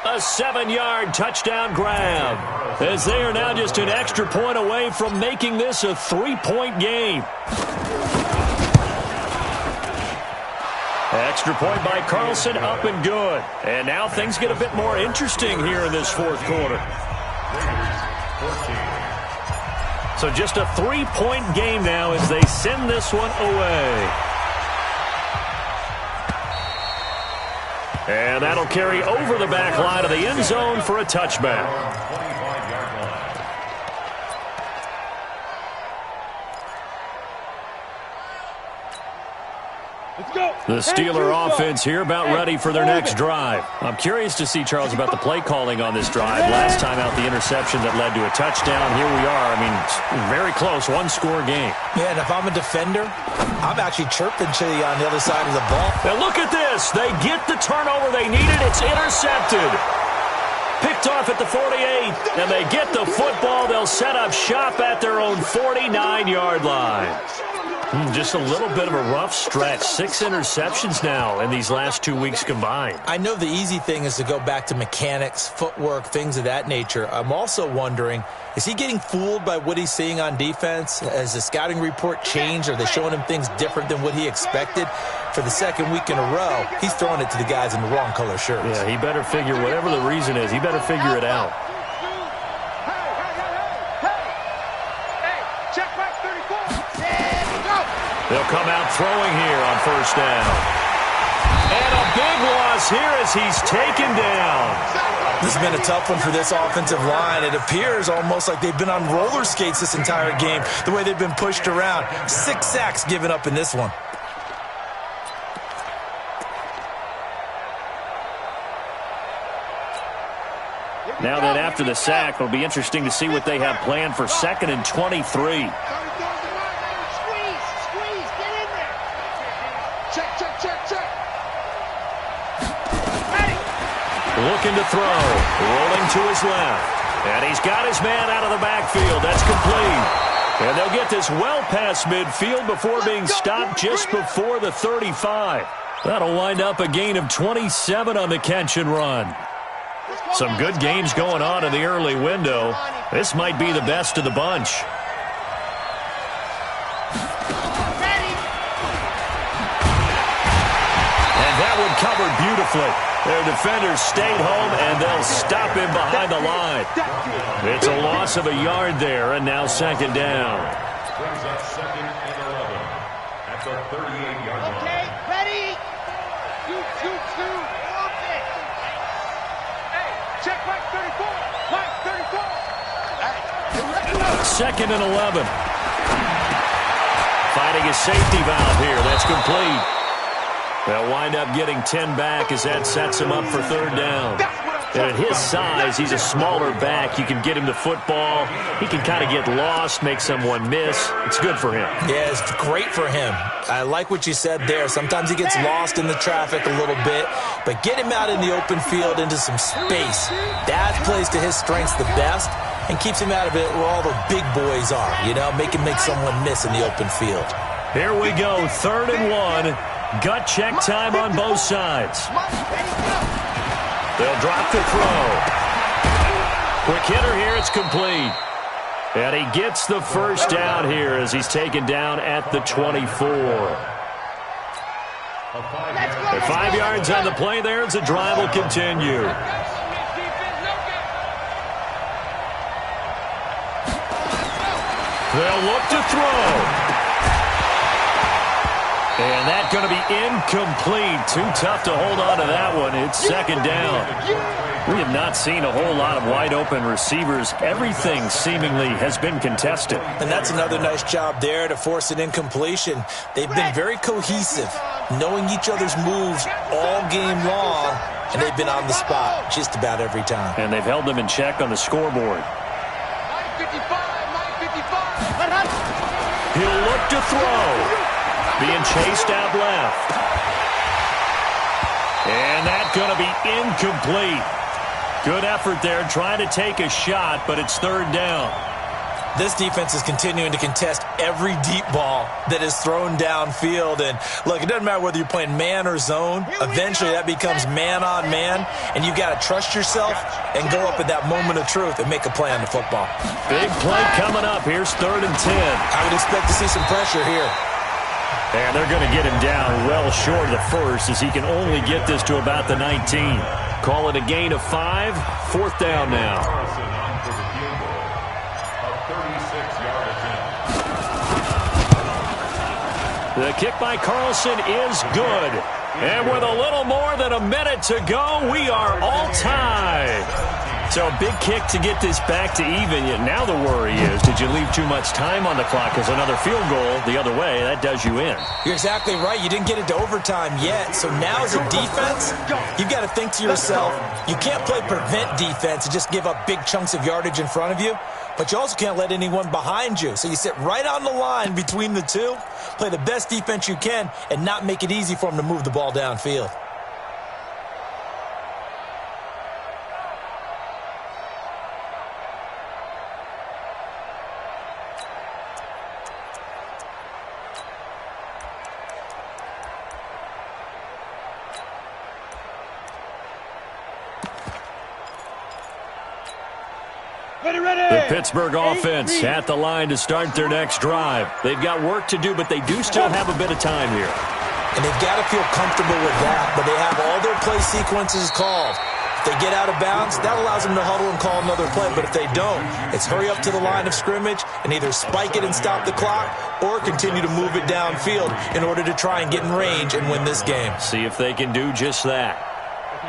A 7-yard touchdown grab. As they are now just an extra point away from making this a 3-point game. Extra point by Carlson, up and good. And now things get a bit more interesting here in this 4th quarter. So just a 3-point game now as they send this one away. And that'll carry over the back line of the end zone for a touchback. The Steeler offense here about ready for their next drive. I'm curious to see, Charles, about the play calling on this drive. Last time out, the interception that led to a touchdown. Here we are. I mean, very close, 1-score game. Yeah, and if I'm a defender, I'm actually chirping Chili on the other side of the ball. Now look at this. They get the turnover they needed. It's intercepted. Picked off at the 48, and they get the football. They'll set up shop at their own 49-yard line. Just a little bit of a rough stretch. 6 interceptions now in these last 2 weeks combined. I know the easy thing is to go back to mechanics, footwork, things of that nature. I'm also wondering, is he getting fooled by what he's seeing on defense? Has the scouting report changed? Are they showing him things different than what he expected? For the 2nd week in a row, he's throwing it to the guys in the wrong color shirts. Yeah, he better figure, whatever the reason is, he better figure it out. They'll come out throwing here on 1st down. And a big loss here as he's taken down. This has been a tough one for this offensive line. It appears almost like they've been on roller skates this entire game, the way they've been pushed around. 6 sacks given up in this one. Now then, after the sack, it'll be interesting to see what they have planned for 2nd and 23. Squeeze, get in there. Check. Looking to throw, rolling to his left. And he's got his man out of the backfield. That's complete. And they'll get this well past midfield before being stopped just before the 35. That'll wind up a gain of 27 on the catch and run. Some good games going on in the early window. This might be the best of the bunch. And that one covered beautifully. Their defenders stayed home, and they'll stop him behind the line. It's a loss of a yard there, and now 2nd down. Brings up 2nd and 11 at the 38-yard line. Okay, ready. 2. Hey, check Mike 34. Mike 34. 2nd and 11. Finding a safety valve here. That's complete. They'll wind up getting 10 back as that sets him up for 3rd down. And at his size, he's a smaller back. You can get him the football. He can kind of get lost, make someone miss. It's good for him. Yeah, it's great for him. I like what you said there. Sometimes he gets lost in the traffic a little bit, but get him out in the open field into some space. That plays to his strengths the best and keeps him out of it where all the big boys are, make him make someone miss in the open field. Here we go, 3rd and 1. Gut check time on both sides. They'll drop the throw. Quick hitter here, it's complete. And he gets the first down here as he's taken down at the 24. At 5 yards on the play there as the drive will continue. They'll look to throw. And that's going to be incomplete. Too tough to hold on to that one. It's 2nd down. We have not seen a whole lot of wide-open receivers. Everything seemingly has been contested. And that's another nice job there to force an incompletion. They've been very cohesive, knowing each other's moves all game long, and they've been on the spot just about every time. And they've held them in check on the scoreboard. Mike 55. He'll look to throw. Being chased out left. And that's going to be incomplete. Good effort there, trying to take a shot, but it's 3rd down. This defense is continuing to contest every deep ball that is thrown downfield. And, look, it doesn't matter whether you're playing man or zone. Eventually, that becomes man-on-man, and you've got to trust yourself and go up at that moment of truth and make a play on the football. Big play coming up. Here's 3rd and 10. I would expect to see some pressure here. And they're going to get him down well short of the first as he can only get this to about the 19. Call it a gain of 5. 4th down now. Carlson on for the field goal. A 36-yard attempt. The kick by Carlson is good. And with a little more than a minute to go, we are all tied. So a big kick to get this back to even. Yet now the worry is, did you leave too much time on the clock? Because another field goal the other way, that does you in. You're exactly right. You didn't get into overtime yet. So now as a defense, you've got to think to yourself, you can't play prevent defense and just give up big chunks of yardage in front of you. But you also can't let anyone behind you. So you sit right on the line between the two, play the best defense you can, and not make it easy for them to move the ball downfield. The Pittsburgh offense at the line to start their next drive. They've got work to do, but they do still have a bit of time here. And they've got to feel comfortable with that, but they have all their play sequences called. If they get out of bounds, that allows them to huddle and call another play. But if they don't, it's hurry up to the line of scrimmage and either spike it and stop the clock or continue to move it downfield in order to try and get in range and win this game. See if they can do just that.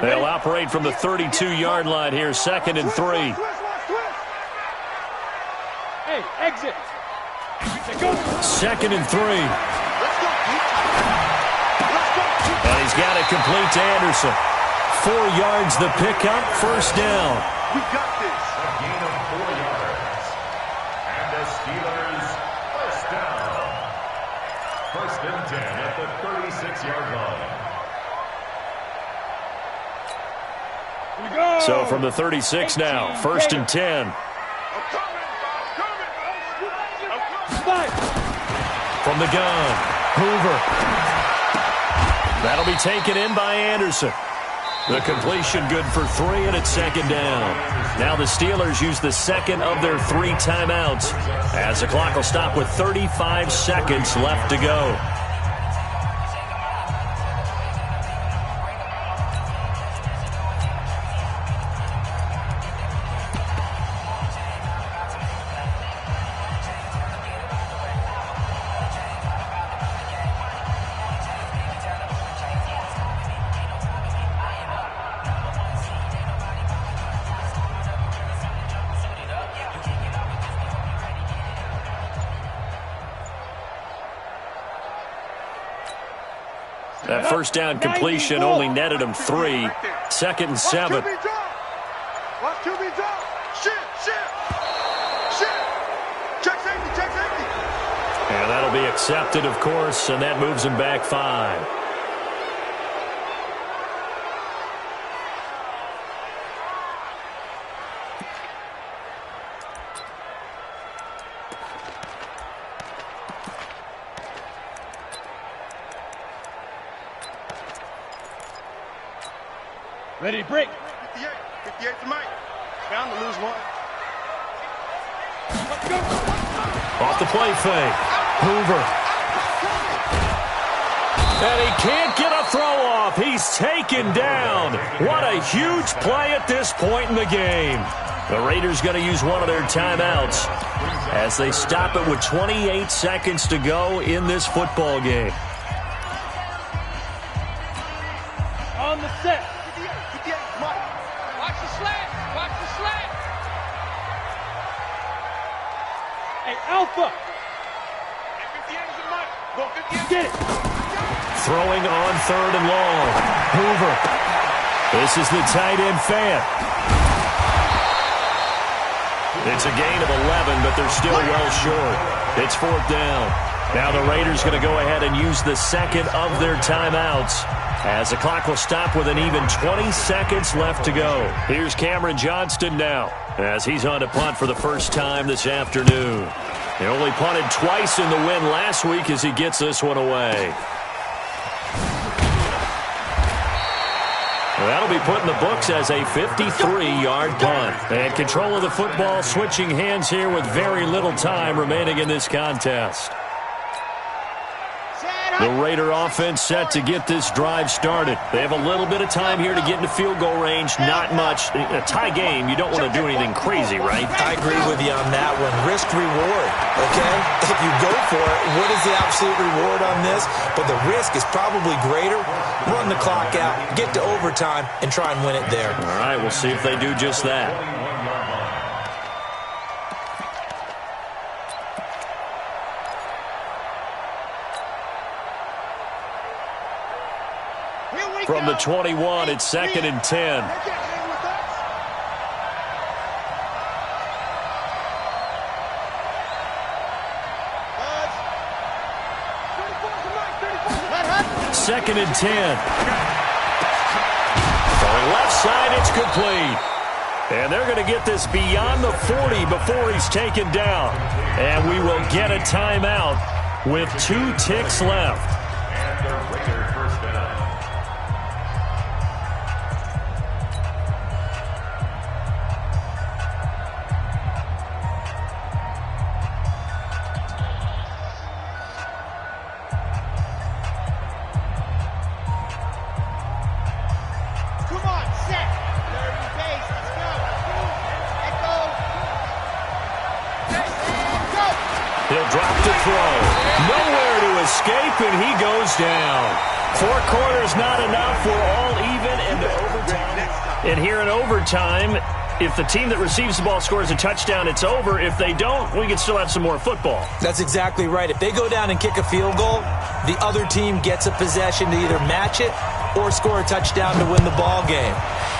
They'll operate from the 32-yard line here, 2nd and 3. Hey, exit. 2nd and 3. And he's got it complete to Anderson. 4 yards the pickup, first down. We got this. A gain of 4 yards. And the Steelers first down. First and 10 at the 36-yard line. So from the 36 now, first and 10. From the gun, Hoover. That'll be taken in by Anderson. The completion good for 3, and it's second down. Now the Steelers use the second of their 3 timeouts as the clock will stop with 35 seconds left to go. That first down completion only netted him 3. Second and 7. Watch QB drop. Shift. Check safety. And that'll be accepted, of course, and that moves him back 5. Ready to break. 58 to Mike. Bound to lose 1. Off the play fake. Hoover. And he can't get a throw off. He's taken down. What a huge play at this point in the game. The Raiders going to use one of their timeouts as they stop it with 28 seconds to go in this football game. On the set. 58 Mike. Watch the slant. Hey, Alpha. 58 is Mike. Go 58. Get it. Throwing on 3rd and long. Hoover. This is the tight end fan. It's a gain of 11, but they're still well short. It's 4th down. Now the Raiders going to go ahead and use the second of their timeouts as the clock will stop with an even 20 seconds left to go. Here's Cameron Johnston now as he's on to punt for the first time this afternoon. He only punted twice in the win last week as he gets this one away. That'll be put in the books as a 53-yard punt. And control of the football switching hands here with very little time remaining in this contest. The Raider offense set to get this drive started. They have a little bit of time here to get into field goal range. Not much. A tie game, you don't want to do anything crazy, right? I agree with you on that one. Risk reward, okay? If you go for it, what is the absolute reward on this? But the risk is probably greater. Run the clock out, get to overtime, and try and win it there. All right, we'll see if they do just that. From the 21, it's 2nd and 10. Second and 10. Throwing left side, it's complete. And they're going to get this beyond the 40 before he's taken down. And we will get a timeout with 2 ticks left. And the Raiders first down. Come on, set. Dirty base. Let's go. Echo. And go. He'll drop to throw. Nowhere to escape, and he goes down. 4 quarters not enough. We're all even into overtime. And here in overtime, if the team that receives the ball scores a touchdown, it's over. If they don't, we can still have some more football. That's exactly right. If they go down and kick a field goal, the other team gets a possession to either match it or score a touchdown to win the ball game.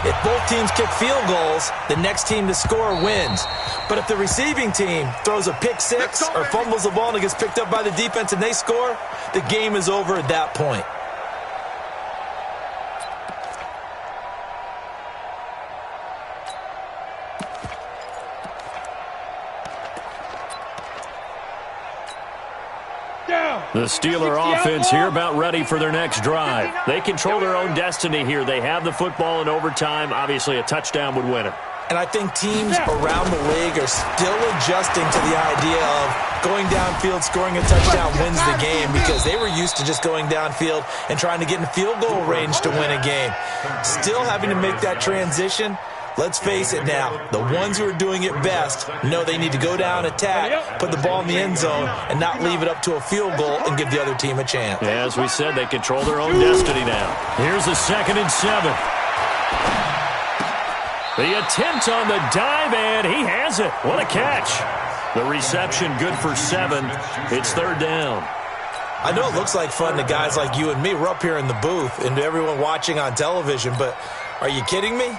If both teams kick field goals, the next team to score wins. But if the receiving team throws a pick six or fumbles the ball and it gets picked up by the defense and they score, the game is over at that point. The Steeler offense here about ready for their next drive. They control their own destiny here. They have the football in overtime. Obviously, a touchdown would win it. And I think teams around the league are still adjusting to the idea of going downfield, scoring a touchdown wins the game, because they were used to just going downfield and trying to get in field goal range to win a game. Still having to make that transition. Let's face it now, the ones who are doing it best know they need to go down, attack, put the ball in the end zone, and not leave it up to a field goal and give the other team a chance. Yeah, as we said, they control their own destiny now. Here's a 2nd and 7. The attempt on the dive, and he has it. What a catch. The reception good for 7. It's 3rd down. I know it looks like fun to guys like you and me. We're up here in the booth and to everyone watching on television, but are you kidding me?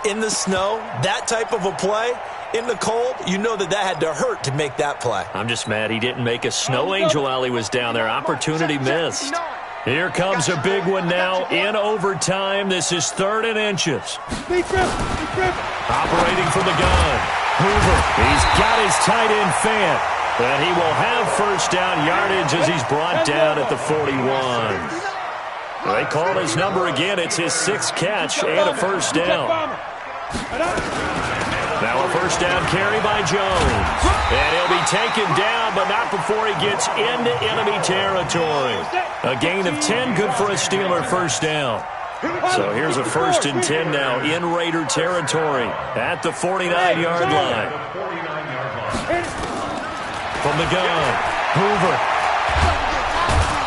In the snow, that type of a play, in the cold, you know that had to hurt to make that play. I'm just mad he didn't make a snow angel while he was down there. Opportunity missed. Here comes a big one now in overtime. This is 3rd and inches. Operating from the gun. Hoover, he's got his tight end Fant. And he will have 1st down yardage as he's brought down at the 41. They called his number again. It's his 6th catch and a 1st down. Now a 1st down carry by Jones. And he'll be taken down, but not before he gets into enemy territory. A gain of 10, good for a Steeler 1st down. So here's a 1st and 10 now in Raider territory at the 49-yard line. From the gun, Hoover.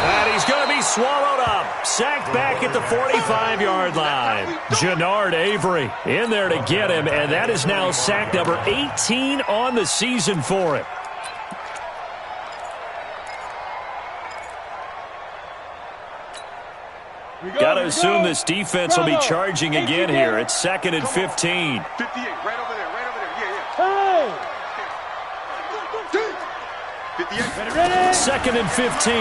And he's going to be swallowed up. Sacked back at the 45-yard line. Jannard Avery in there to get him, and that is now sack number 18 on the season for him. Got to assume this defense will be charging again here. It's 2nd and 15. 58, right over there, yeah, yeah. 58. 2nd and 15.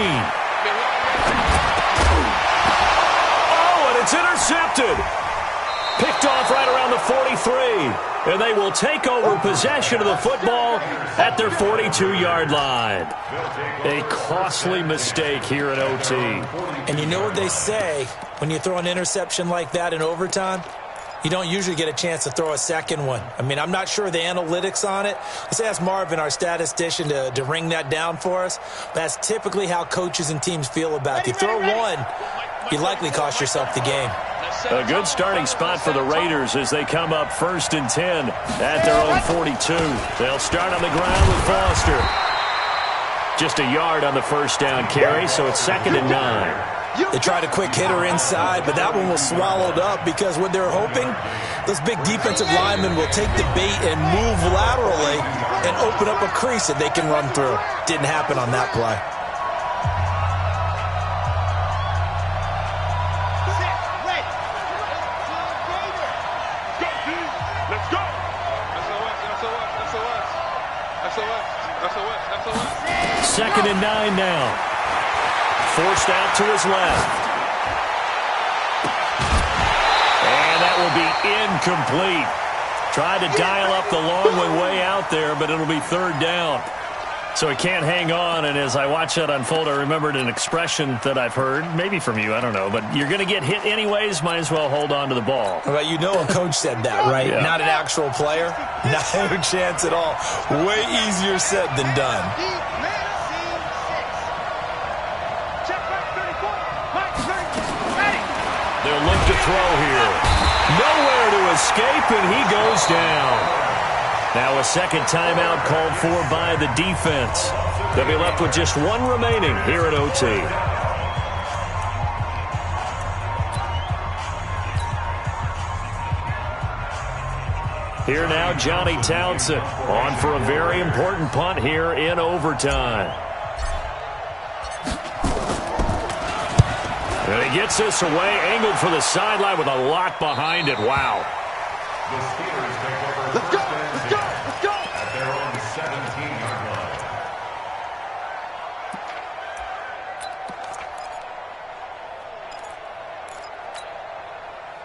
Oh, and it's intercepted. Picked off right around the 43. And they will take over possession of the football at their 42-yard line. A costly mistake here in OT. And you know what they say, when you throw an interception like that in overtime, you don't usually get a chance to throw a second one. I mean, I'm not sure the analytics on it. Let's ask Marvin, our statistician, to ring that down for us. That's typically how coaches and teams feel about it. If you throw one, you likely cost yourself the game. A good starting spot for the Raiders as they come up 1st and 10 at their own 42. They'll start on the ground with Foster. Just a yard on the 1st down carry, so it's 2nd and 9. They tried a quick hitter inside, but that one was swallowed up because what they're hoping, those big defensive linemen will take the bait and move laterally and open up a crease that they can run through. Didn't happen on that play. Let's go. SOS. 2nd and 9 now. Forced out to his left. And that will be incomplete. Tried to dial up the long one way out there, but it'll be 3rd down. So he can't hang on, and as I watch that unfold, I remembered an expression that I've heard, maybe from you, I don't know, but you're going to get hit anyways, might as well hold on to the ball. Well, you know a coach said that, right? Yeah. Not an actual player. Not a chance at all. Way easier said than done. They'll look to throw here. Nowhere to escape, and he goes down. Now a 2nd timeout called for by the defense. They'll be left with just one remaining here at OT. Here now, Johnny Townsend on for a very important punt here in overtime. And he gets this away, angled for the sideline with a lot behind it. Wow. The Steelers take over Let's go! first and Let's go! 10 Let's go! at their own 17-yard line.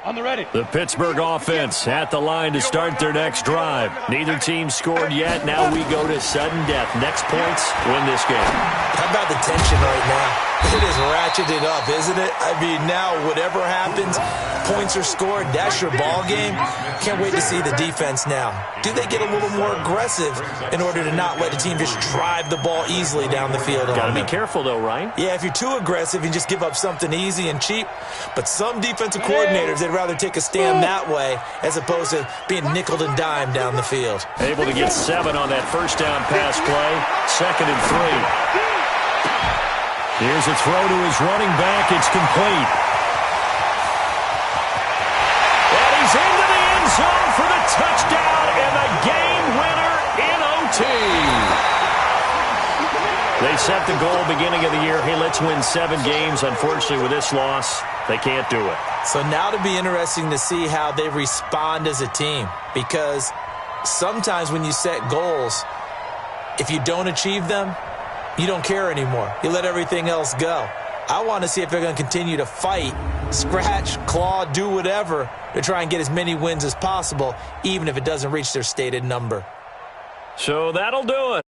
On the ready. The Pittsburgh offense at the line to start their next drive. Neither team scored yet. Now we go to sudden death. Next points win this game. How about the tension right now? It is ratcheted up, isn't it? I mean, now whatever happens, points are scored, that's your ball game. Can't wait to see the defense now. Do they get a little more aggressive in order to not let the team just drive the ball easily down the field? Got to be careful, though, right? Yeah, if you're too aggressive, you just give up something easy and cheap. But some defensive coordinators, they'd rather take a stand that way as opposed to being nickeled and dimed down the field. Able to get 7 on that first down pass play. 2nd and 3. Here's a throw to his running back. It's complete. And he's into the end zone for the touchdown and the game winner in OT. They set the goal beginning of the year. Hey, let's win 7 games. Unfortunately, with this loss, they can't do it. So now to be interesting to see how they respond as a team. Because sometimes when you set goals, if you don't achieve them, you don't care anymore. You let everything else go. I want to see if they're going to continue to fight, scratch, claw, do whatever to try and get as many wins as possible, even if it doesn't reach their stated number. So that'll do it.